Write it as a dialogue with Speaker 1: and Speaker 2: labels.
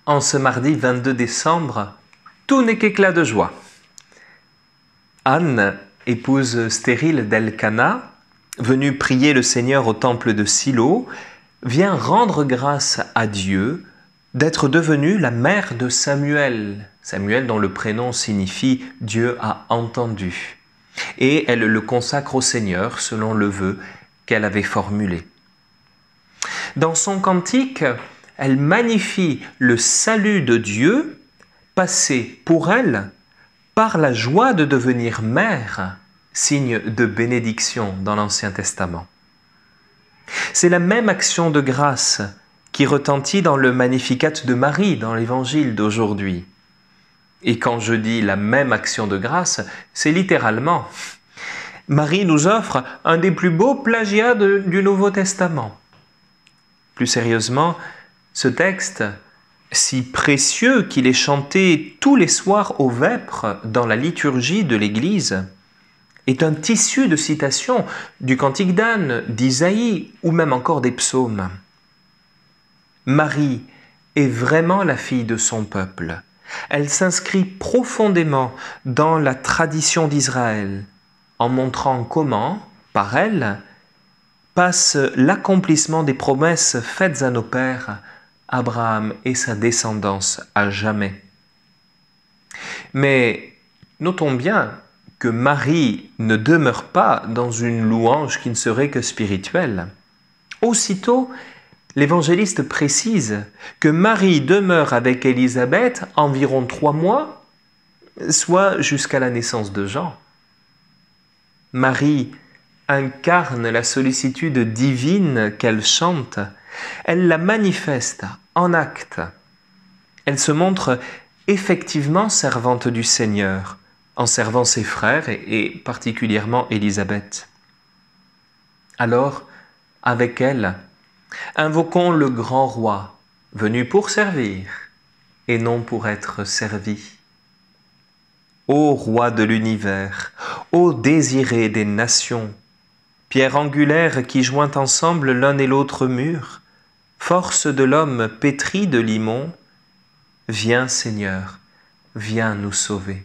Speaker 1: En ce mardi 22 décembre, tout n'est qu'éclat de joie. Anne, épouse stérile d'Elkana, venue prier le Seigneur au temple de Silo, vient rendre grâce à Dieu d'être devenue la mère de Samuel. Samuel dont le prénom signifie « Dieu a entendu ». Et elle le consacre au Seigneur selon le vœu qu'elle avait formulé. Dans son cantique, elle magnifie le salut de Dieu, passé pour elle par la joie de devenir mère, signe de bénédiction dans l'Ancien Testament. C'est la même action de grâce qui retentit dans le Magnificat de Marie dans l'Évangile d'aujourd'hui. Et quand je dis la même action de grâce, c'est littéralement. Marie nous offre un des plus beaux plagiats du Nouveau Testament. Plus sérieusement, ce texte, si précieux qu'il est chanté tous les soirs aux vêpres dans la liturgie de l'Église, est un tissu de citations du Cantique d'Anne, d'Isaïe ou même encore des psaumes. Marie est vraiment la fille de son peuple. Elle s'inscrit profondément dans la tradition d'Israël, en montrant comment, par elle, passe l'accomplissement des promesses faites à nos pères, Abraham et sa descendance à jamais. Mais notons bien que Marie ne demeure pas dans une louange qui ne serait que spirituelle. Aussitôt, l'évangéliste précise que Marie demeure avec Élisabeth environ 3 mois, soit jusqu'à la naissance de Jean. Marie incarne la sollicitude divine qu'elle chante, elle la manifeste en acte. Elle se montre effectivement servante du Seigneur, en servant ses frères et particulièrement Élisabeth. Alors, avec elle, invoquons le grand roi, venu pour servir et non pour être servi. Ô roi de l'univers, ô désiré des nations, pierre angulaire qui joint ensemble l'un et l'autre mur, force de l'homme pétri de limon, viens Seigneur, viens nous sauver.